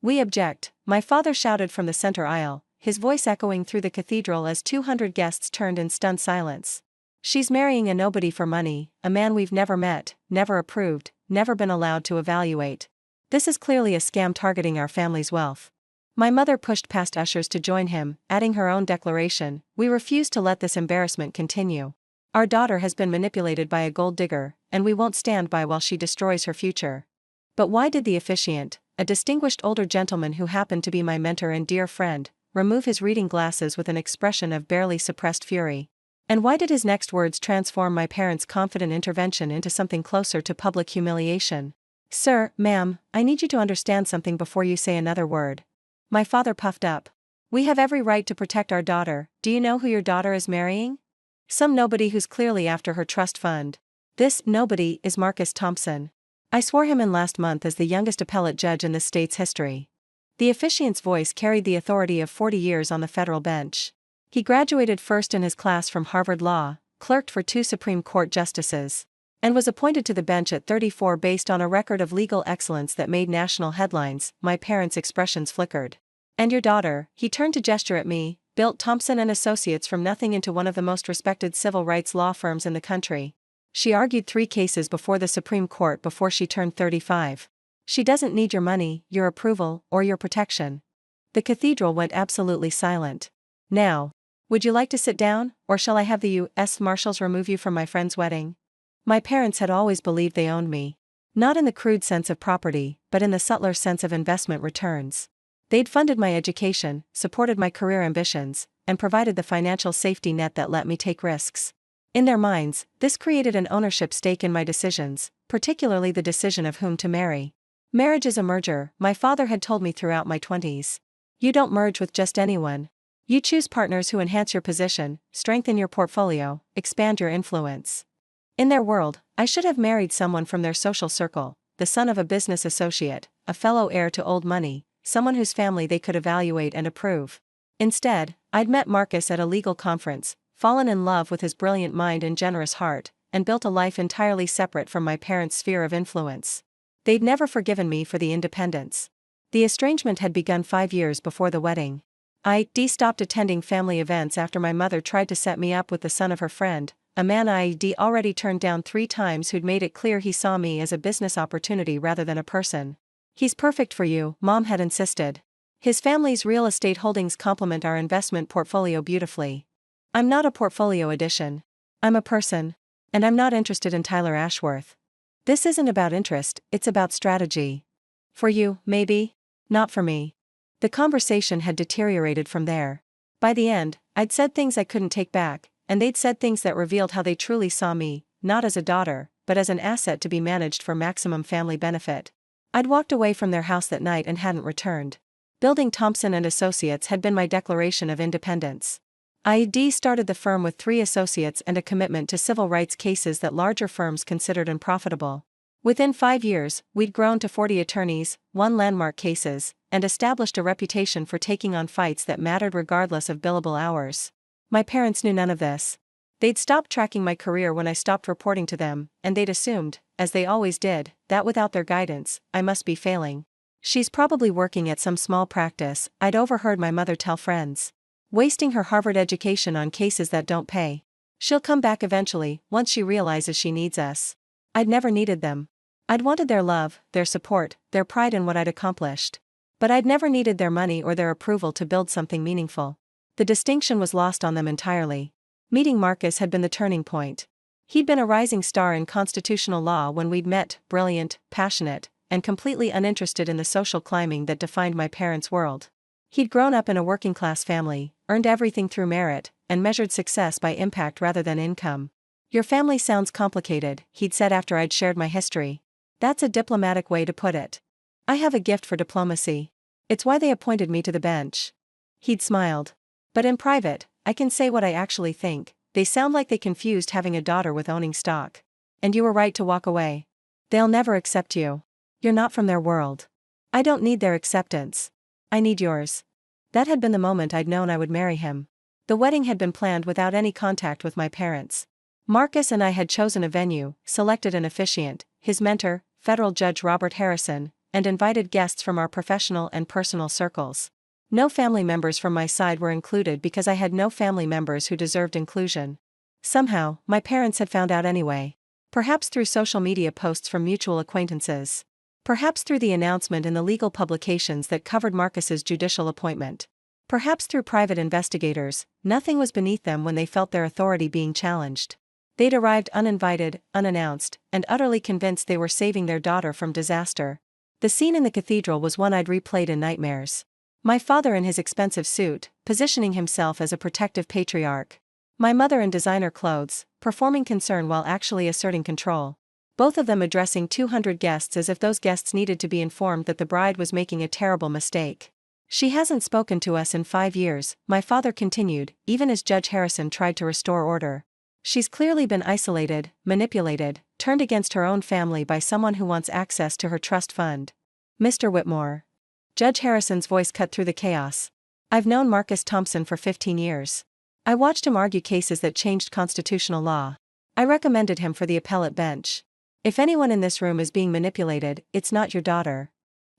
"We object," my father shouted from the center aisle, his voice echoing through the cathedral as 200 guests turned in stunned silence. "She's marrying a nobody for money, a man we've never met, never approved, never been allowed to evaluate. This is clearly a scam targeting our family's wealth." My mother pushed past ushers to join him, adding her own declaration, "We refuse to let this embarrassment continue. Our daughter has been manipulated by a gold digger, and we won't stand by while she destroys her future." But why did the officiant, a distinguished older gentleman who happened to be my mentor and dear friend, remove his reading glasses with an expression of barely suppressed fury? And why did his next words transform my parents' confident intervention into something closer to public humiliation? "Sir, ma'am, I need you to understand something before you say another word." My father puffed up. "We have every right to protect our daughter. Do you know who your daughter is marrying? Some nobody who's clearly after her trust fund. This nobody is Marcus Thompson. I swore him in last month as the youngest appellate judge in this state's history." The officiant's voice carried the authority of 40 years on the federal bench. He graduated first in his class from Harvard Law, clerked for 2 Supreme Court justices, and was appointed to the bench at 34 based on a record of legal excellence that made national headlines. My parents' expressions flickered. "And your daughter," he turned to gesture at me, "built Thompson and Associates from nothing into one of the most respected civil rights law firms in the country. She argued 3 cases before the Supreme Court before she turned 35. She doesn't need your money, your approval, or your protection." The cathedral went absolutely silent. "Now, would you like to sit down, or shall I have the U.S. Marshals remove you from my friend's wedding?" My parents had always believed they owned me. Not in the crude sense of property, but in the subtler sense of investment returns. They'd funded my education, supported my career ambitions, and provided the financial safety net that let me take risks. In their minds, this created an ownership stake in my decisions, particularly the decision of whom to marry. Marriage is a merger, my father had told me throughout my 20s. You don't merge with just anyone. You choose partners who enhance your position, strengthen your portfolio, expand your influence. In their world, I should have married someone from their social circle, the son of a business associate, a fellow heir to old money, someone whose family they could evaluate and approve. Instead, I'd met Marcus at a legal conference, fallen in love with his brilliant mind and generous heart, and built a life entirely separate from my parents' sphere of influence. They'd never forgiven me for the independence. The estrangement had begun 5 years before the wedding. I stopped attending family events after my mother tried to set me up with the son of her friend, a man I'd already turned down 3 times who'd made it clear he saw me as a business opportunity rather than a person. "He's perfect for you," Mom had insisted. "His family's real estate holdings complement our investment portfolio beautifully." I'm not a portfolio addition. I'm a person. And I'm not interested in Tyler Ashworth. This isn't about interest, it's about strategy. For you, maybe. Not for me. The conversation had deteriorated from there. By the end, I'd said things I couldn't take back, and they'd said things that revealed how they truly saw me, not as a daughter, but as an asset to be managed for maximum family benefit. I'd walked away from their house that night and hadn't returned. Building Thompson and Associates had been my declaration of independence. I'd started the firm with 3 associates and a commitment to civil rights cases that larger firms considered unprofitable. Within 5 years, we'd grown to 40 attorneys, won landmark cases, and established a reputation for taking on fights that mattered regardless of billable hours. My parents knew none of this. They'd stopped tracking my career when I stopped reporting to them, and they'd assumed, as they always did, that without their guidance, I must be failing. "She's probably working at some small practice," I'd overheard my mother tell friends. "Wasting her Harvard education on cases that don't pay. She'll come back eventually, once she realizes she needs us." I'd never needed them. I'd wanted their love, their support, their pride in what I'd accomplished. But I'd never needed their money or their approval to build something meaningful. The distinction was lost on them entirely. Meeting Marcus had been the turning point. He'd been a rising star in constitutional law when we'd met, brilliant, passionate, and completely uninterested in the social climbing that defined my parents' world. He'd grown up in a working-class family, earned everything through merit, and measured success by impact rather than income. "Your family sounds complicated," he'd said after I'd shared my history. "That's a diplomatic way to put it. I have a gift for diplomacy. It's why they appointed me to the bench." He'd smiled. "But in private, I can say what I actually think. They sound like they confused having a daughter with owning stock. And you were right to walk away. They'll never accept you. You're not from their world. I don't need their acceptance. I need yours." That had been the moment I'd known I would marry him. The wedding had been planned without any contact with my parents. Marcus and I had chosen a venue, selected an officiant, his mentor, federal judge Robert Harrison, and invited guests from our professional and personal circles. No family members from my side were included because I had no family members who deserved inclusion. Somehow, my parents had found out anyway. Perhaps through social media posts from mutual acquaintances. Perhaps through the announcement in the legal publications that covered Marcus's judicial appointment. Perhaps through private investigators. Nothing was beneath them when they felt their authority being challenged. They'd arrived uninvited, unannounced, and utterly convinced they were saving their daughter from disaster. The scene in the cathedral was one I'd replayed in nightmares. My father in his expensive suit, positioning himself as a protective patriarch. My mother in designer clothes, performing concern while actually asserting control. Both of them addressing 200 guests as if those guests needed to be informed that the bride was making a terrible mistake. She hasn't spoken to us in 5 years, my father continued, even as Judge Harrison tried to restore order. She's clearly been isolated, manipulated, turned against her own family by someone who wants access to her trust fund. Mr. Whitmore. Judge Harrison's voice cut through the chaos. I've known Marcus Thompson for 15 years. I watched him argue cases that changed constitutional law. I recommended him for the appellate bench. If anyone in this room is being manipulated, it's not your daughter.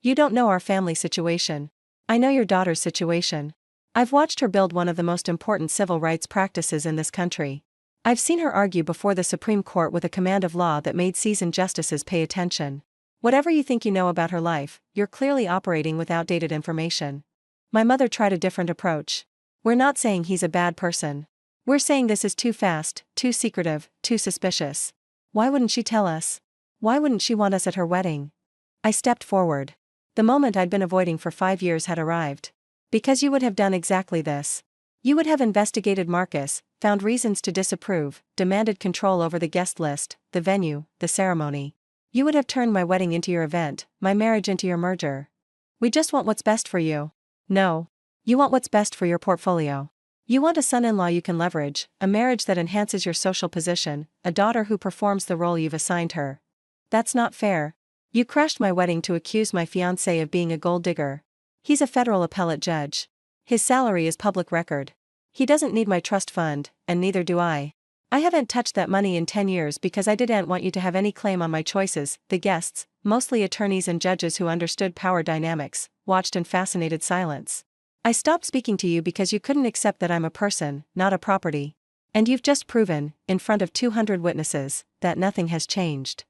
You don't know our family situation. I know your daughter's situation. I've watched her build one of the most important civil rights practices in this country. I've seen her argue before the Supreme Court with a command of law that made seasoned justices pay attention. Whatever you think you know about her life, you're clearly operating with outdated information. My mother tried a different approach. We're not saying he's a bad person. We're saying this is too fast, too secretive, too suspicious. Why wouldn't she tell us? Why wouldn't she want us at her wedding? I stepped forward. The moment I'd been avoiding for 5 years had arrived. Because you would have done exactly this. You would have investigated Marcus, found reasons to disapprove, demanded control over the guest list, the venue, the ceremony. You would have turned my wedding into your event, my marriage into your merger. We just want what's best for you. No. You want what's best for your portfolio. You want a son-in-law you can leverage, a marriage that enhances your social position, a daughter who performs the role you've assigned her. That's not fair. You crashed my wedding to accuse my fiancé of being a gold digger. He's a federal appellate judge. His salary is public record. He doesn't need my trust fund, and neither do I. I haven't touched that money in 10 years because I didn't want you to have any claim on my choices. The guests, mostly attorneys and judges who understood power dynamics, watched in fascinated silence. I stopped speaking to you because you couldn't accept that I'm a person, not a property. And you've just proven, in front of 200 witnesses, that nothing has changed.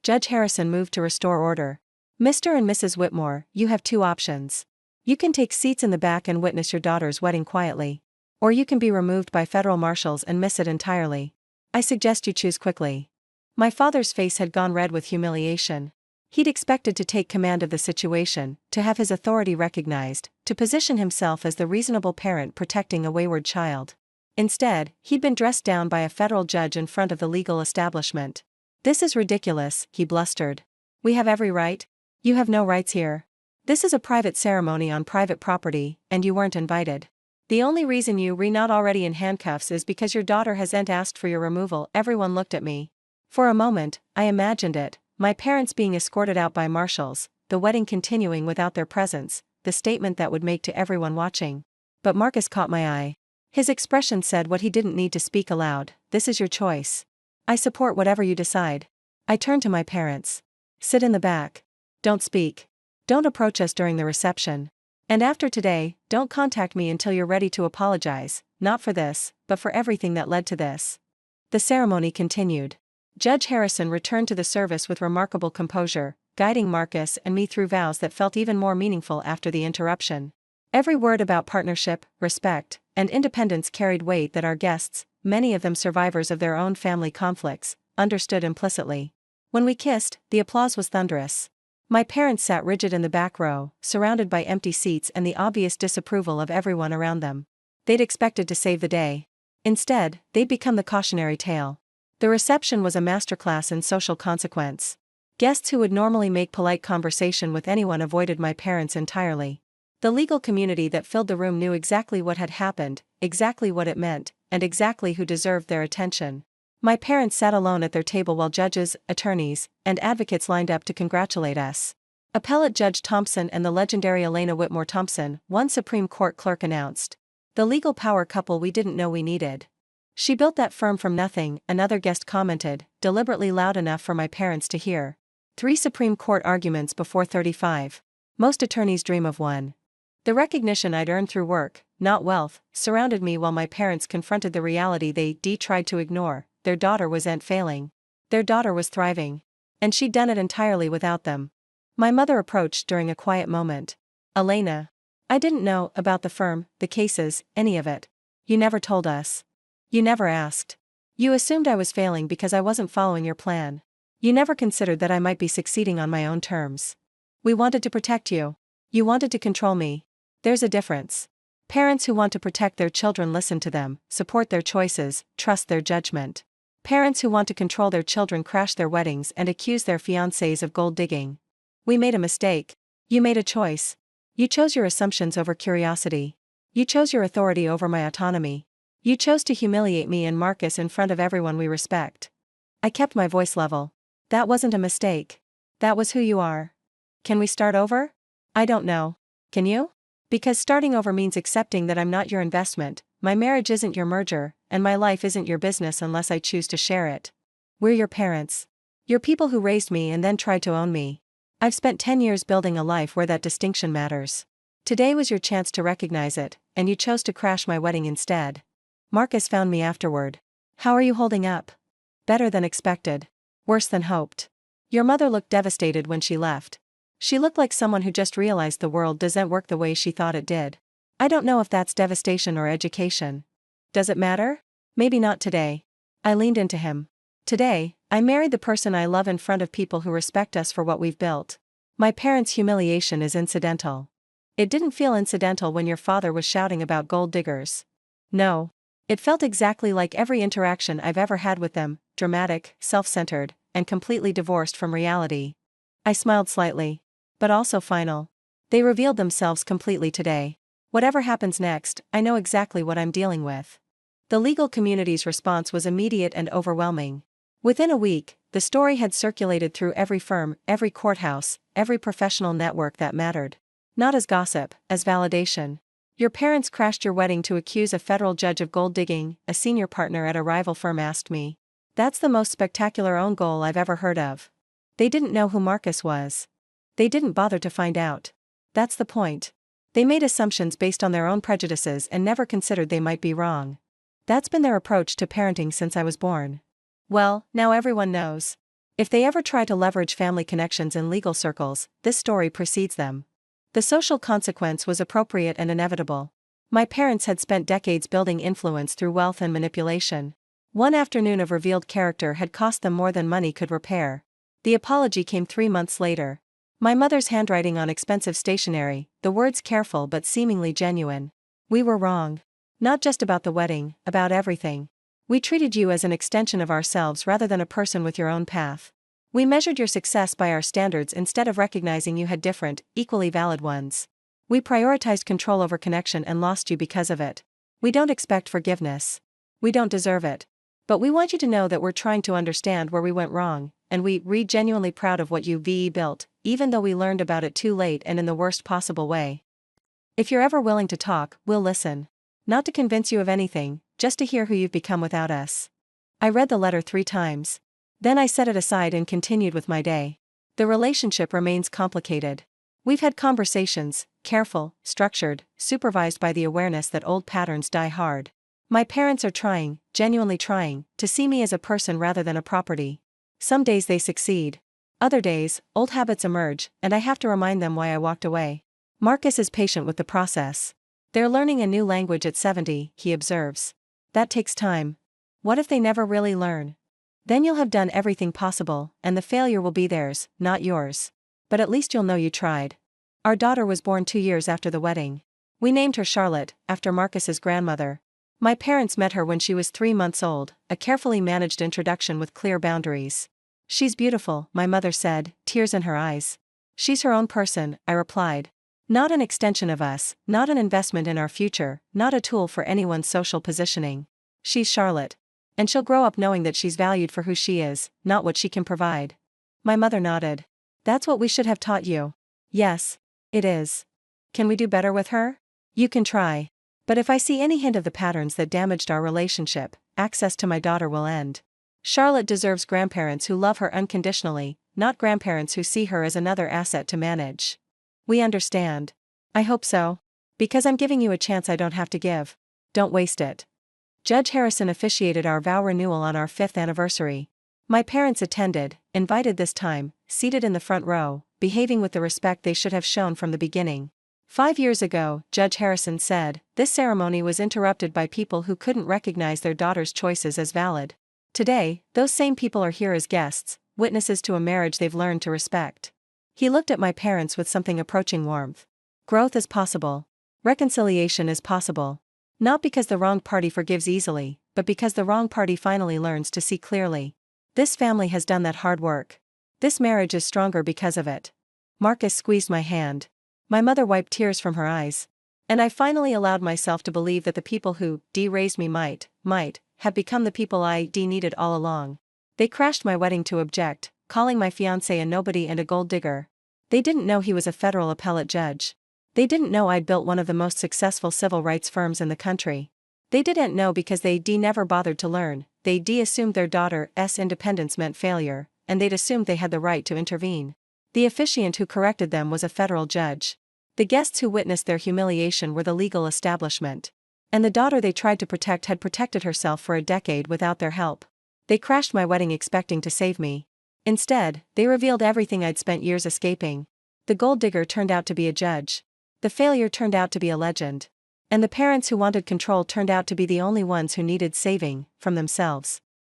Judge Harrison moved to restore order. Mr. and Mrs. Whitmore, you have 2 options. You can take seats in the back and witness your daughter's wedding quietly. Or you can be removed by federal marshals and miss it entirely. I suggest you choose quickly. My father's face had gone red with humiliation. He'd expected to take command of the situation, to have his authority recognized, to position himself as the reasonable parent protecting a wayward child. Instead, he'd been dressed down by a federal judge in front of the legal establishment. This is ridiculous, he blustered. We have every right. You have no rights here. This is a private ceremony on private property, and you weren't invited. The only reason you were not already in handcuffs is because your daughter hasn't asked for your removal. Everyone looked at me. For a moment, I imagined it, my parents being escorted out by marshals, the wedding continuing without their presence, the statement that would make to everyone watching. But Marcus caught my eye. His expression said what he didn't need to speak aloud. This is your choice. I support whatever you decide. I turned to my parents. Sit in the back. Don't speak. Don't approach us during the reception. And after today, don't contact me until you're ready to apologize, not for this, but for everything that led to this. The ceremony continued. Judge Harrison returned to the service with remarkable composure, guiding Marcus and me through vows that felt even more meaningful after the interruption. Every word about partnership, respect, and independence carried weight that our guests, many of them survivors of their own family conflicts, understood implicitly. When we kissed, the applause was thunderous. My parents sat rigid in the back row, surrounded by empty seats and the obvious disapproval of everyone around them. They'd expected to save the day. Instead, they'd become the cautionary tale. The reception was a masterclass in social consequence. Guests who would normally make polite conversation with anyone avoided my parents entirely. The legal community that filled the room knew exactly what had happened, exactly what it meant, and exactly who deserved their attention. My parents sat alone at their table while judges, attorneys, and advocates lined up to congratulate us. Appellate Judge Thompson and the legendary Elena Whitmore Thompson, one Supreme Court clerk announced. The legal power couple we didn't know we needed. She built that firm from nothing, another guest commented, deliberately loud enough for my parents to hear. 3 Supreme Court arguments before 35. Most attorneys dream of one. The recognition I'd earned through work, not wealth, surrounded me while my parents confronted the reality they tried to ignore. Their daughter wasn't failing. Their daughter was thriving. And she'd done it entirely without them. My mother approached during a quiet moment. Elena. I didn't know about the firm, the cases, any of it. You never told us. You never asked. You assumed I was failing because I wasn't following your plan. You never considered that I might be succeeding on my own terms. We wanted to protect you. You wanted to control me. There's a difference. Parents who want to protect their children listen to them, support their choices, trust their judgment. Parents who want to control their children crash their weddings and accuse their fiancés of gold digging. We made a mistake. You made a choice. You chose your assumptions over curiosity. You chose your authority over my autonomy. You chose to humiliate me and Marcus in front of everyone we respect. I kept my voice level. That wasn't a mistake. That was who you are. Can we start over? I don't know. Can you? Because starting over means accepting that I'm not your investment, my marriage isn't your merger, and my life isn't your business unless I choose to share it. We're your parents. You're people who raised me and then tried to own me. I've spent 10 years building a life where that distinction matters. Today was your chance to recognize it, and you chose to crash my wedding instead. Marcus found me afterward. How are you holding up? Better than expected. Worse than hoped. Your mother looked devastated when she left. She looked like someone who just realized the world doesn't work the way she thought it did. I don't know if that's devastation or education. Does it matter? Maybe not today. I leaned into him. Today, I married the person I love in front of people who respect us for what we've built. My parents' humiliation is incidental. It didn't feel incidental when your father was shouting about gold diggers. No. It felt exactly like every interaction I've ever had with them, dramatic, self-centered, and completely divorced from reality. I smiled slightly. But also final. They revealed themselves completely today. Whatever happens next, I know exactly what I'm dealing with. The legal community's response was immediate and overwhelming. Within a week, the story had circulated through every firm, every courthouse, every professional network that mattered. Not as gossip, as validation. Your parents crashed your wedding to accuse a federal judge of gold digging, a senior partner at a rival firm asked me. That's the most spectacular own goal I've ever heard of. They didn't know who Marcus was. They didn't bother to find out. That's the point. They made assumptions based on their own prejudices and never considered they might be wrong. That's been their approach to parenting since I was born. Well, now everyone knows. If they ever try to leverage family connections in legal circles, this story precedes them. The social consequence was appropriate and inevitable. My parents had spent decades building influence through wealth and manipulation. One afternoon of revealed character had cost them more than money could repair. The apology came 3 months later. My mother's handwriting on expensive stationery, the words careful but seemingly genuine. We were wrong. Not just about the wedding, about everything. We treated you as an extension of ourselves rather than a person with your own path. We measured your success by our standards instead of recognizing you had different, equally valid ones. We prioritized control over connection and lost you because of it. We don't expect forgiveness. We don't deserve it. But we want you to know that we're trying to understand where we went wrong, and we're genuinely proud of what you built, even though we learned about it too late and in the worst possible way. If you're ever willing to talk, we'll listen. Not to convince you of anything, just to hear who you've become without us. I read the letter 3 times. Then I set it aside and continued with my day. The relationship remains complicated. We've had conversations, careful, structured, supervised by the awareness that old patterns die hard. My parents are trying, genuinely trying, to see me as a person rather than a property. Some days they succeed. Other days, old habits emerge, and I have to remind them why I walked away. Marcus is patient with the process. They're learning a new language at 70, he observes. That takes time. What if they never really learn? Then you'll have done everything possible, and the failure will be theirs, not yours. But at least you'll know you tried. Our daughter was born 2 years after the wedding. We named her Charlotte, after Marcus's grandmother. My parents met her when she was 3 months old, a carefully managed introduction with clear boundaries. She's beautiful, my mother said, tears in her eyes. She's her own person, I replied. Not an extension of us, not an investment in our future, not a tool for anyone's social positioning. She's Charlotte. And she'll grow up knowing that she's valued for who she is, not what she can provide. My mother nodded. That's what we should have taught you. Yes, it is. Can we do better with her? You can try. But if I see any hint of the patterns that damaged our relationship, access to my daughter will end. Charlotte deserves grandparents who love her unconditionally, not grandparents who see her as another asset to manage. We understand. I hope so. Because I'm giving you a chance I don't have to give. Don't waste it. Judge Harrison officiated our vow renewal on our 5th anniversary. My parents attended, invited this time, seated in the front row, behaving with the respect they should have shown from the beginning. 5 years ago, Judge Harrison said, this ceremony was interrupted by people who couldn't recognize their daughter's choices as valid. Today, those same people are here as guests, witnesses to a marriage they've learned to respect. He looked at my parents with something approaching warmth. Growth is possible. Reconciliation is possible. Not because the wrong party forgives easily, but because the wrong party finally learns to see clearly. This family has done that hard work. This marriage is stronger because of it. Marcus squeezed my hand. My mother wiped tears from her eyes. And I finally allowed myself to believe that the people who raised me might have become the people I needed all along. They crashed my wedding to object, calling my fiancé a nobody and a gold digger. They didn't know he was a federal appellate judge. They didn't know I'd built one of the most successful civil rights firms in the country. They didn't know because they never bothered to learn. They assumed their daughter's independence meant failure, and they'd assumed they had the right to intervene. The officiant who corrected them was a federal judge. The guests who witnessed their humiliation were the legal establishment. And the daughter they tried to protect had protected herself for a decade without their help. They crashed my wedding expecting to save me. Instead, they revealed everything I'd spent years escaping. The gold digger turned out to be a judge. The failure turned out to be a legend. And the parents who wanted control turned out to be the only ones who needed saving from themselves.